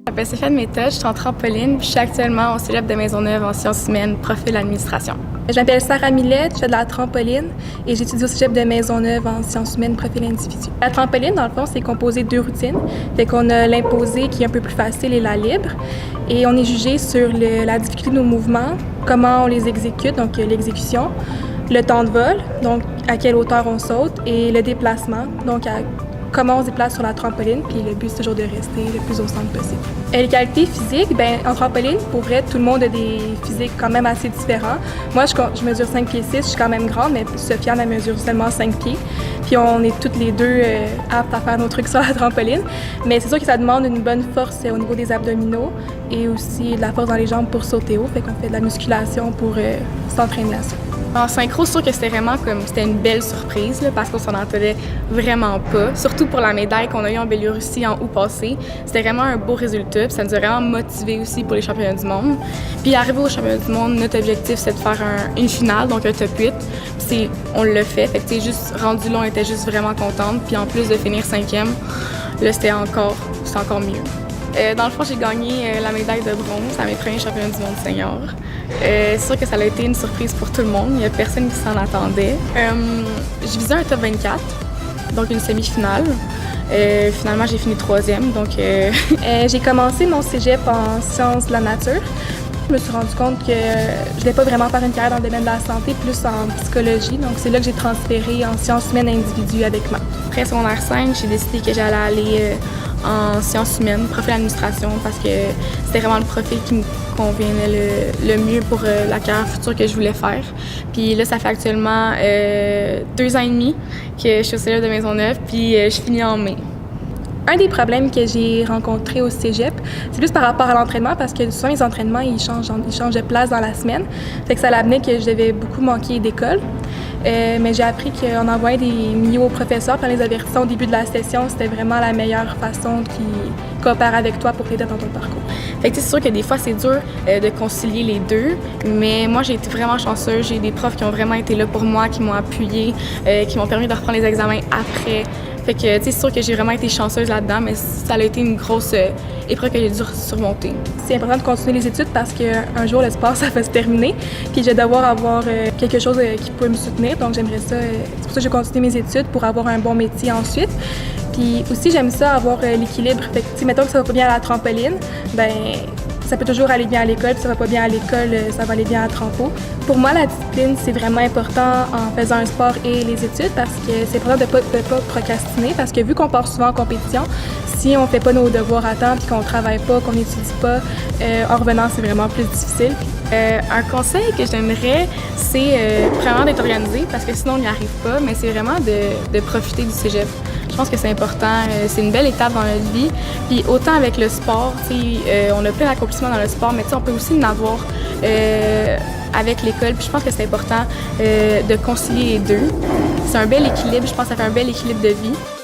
Je m'appelle Stéphane Méthode, je suis en trampoline, puis je suis actuellement au Cégep de Maisonneuve en sciences humaines, profil administration. Je m'appelle Sarah Millette, je fais de la trampoline et j'étudie au Cégep de Maisonneuve en sciences humaines, profil individu. La trampoline, dans le fond, c'est composé de 2 routines. Fait qu'on a l'imposé qui est un peu plus facile et la libre. Et on est jugé sur la difficulté de nos mouvements, comment on les exécute, donc l'exécution, le temps de vol, donc à quelle hauteur on saute, et le déplacement, donc comment on se déplace sur la trampoline, puis le but, c'est toujours de rester le plus au centre possible. Et les qualités physiques, bien, en trampoline, pour vrai, tout le monde a des physiques quand même assez différents. Moi, je mesure 5 pieds 6, je suis quand même grande, mais Sofiane, elle mesure seulement 5 pieds. Puis on est toutes les deux aptes à faire nos trucs sur la trampoline. Mais c'est sûr que ça demande une bonne force au niveau des abdominaux et aussi de la force dans les jambes pour sauter haut. Fait qu'on fait de la musculation pour s'entraîner à ça. En synchro, c'est sûr que c'était une belle surprise là, parce qu'on s'en attendait vraiment pas. Surtout pour la médaille qu'on a eue en Biélorussie en août passé. C'était vraiment un beau résultat, puis ça nous a vraiment motivés aussi pour les championnats du monde. Puis arrivé aux championnats du monde, notre objectif c'est de faire une finale, donc un top 8. Puis on l'a fait, fait que juste rendu là, on était juste vraiment contente. Puis en plus de finir 5e, là c'était encore mieux. Dans le fond, j'ai gagné la médaille de bronze à mes premiers championnats du monde senior. C'est sûr que ça a été une surprise pour tout le monde. Il n'y a personne qui s'en attendait. Je visais un top 24, donc une semi-finale. Finalement, j'ai fini 3e. Donc, j'ai commencé mon cégep en sciences de la nature. Je me suis rendu compte que je ne voulais pas vraiment faire une carrière dans le domaine de la santé, plus en psychologie. Donc, c'est là que j'ai transféré en sciences humaines individu avec maths. Après secondaire 5, j'ai décidé que j'allais aller en sciences humaines, profil administration, parce que c'était vraiment le profil qui me convenait le mieux pour la carrière future que je voulais faire. Puis là, ça fait actuellement 2 ans et demi que je suis au Cégep de Maisonneuve, puis je finis en mai. Un des problèmes que j'ai rencontrés au cégep, c'est plus par rapport à l'entraînement, parce que souvent les entraînements, ils changent de place dans la semaine. Fait que ça l'amenait que je devais beaucoup manquer d'école. Mais j'ai appris qu'en envoyant des milliers aux professeurs, puis en les avertissant au début de la session, c'était vraiment la meilleure façon qu'ils coopèrent avec toi pour t'aider dans ton parcours. Fait que c'est sûr que des fois, c'est dur de concilier les deux, mais moi, j'ai été vraiment chanceuse. J'ai des profs qui ont vraiment été là pour moi, qui m'ont appuyée, qui m'ont permis de reprendre les examens après. Fait que, c'est sûr que j'ai vraiment été chanceuse là-dedans, mais ça a été une grosse épreuve que j'ai dû surmonter. C'est important de continuer les études parce qu'un jour, le sport, ça va se terminer. Puis je vais devoir avoir quelque chose qui peut me soutenir. Donc, j'aimerais ça. C'est pour ça que j'ai continué mes études pour avoir un bon métier ensuite. Puis aussi, j'aime ça, avoir l'équilibre. Fait que, mettons que ça va pas bien à la trampoline, ben ça peut toujours aller bien à l'école, puis ça va pas bien à l'école, ça va aller bien à la trampo. Pour moi, la discipline, c'est vraiment important en faisant un sport et les études parce que c'est important de pas procrastiner parce que vu qu'on part souvent en compétition, si on fait pas nos devoirs à temps puis qu'on travaille pas, qu'on n'étudie pas, en revenant, c'est vraiment plus difficile. Un conseil que je donnerais, c'est premièrement d'être organisé parce que sinon on n'y arrive pas, mais c'est vraiment de profiter du cégep. Je pense que c'est important, c'est une belle étape dans notre vie. Puis autant avec le sport, on a plein d'accomplissements dans le sport, mais on peut aussi en avoir avec l'école. Puis je pense que c'est important de concilier les deux. C'est un bel équilibre, je pense que ça fait un bel équilibre de vie.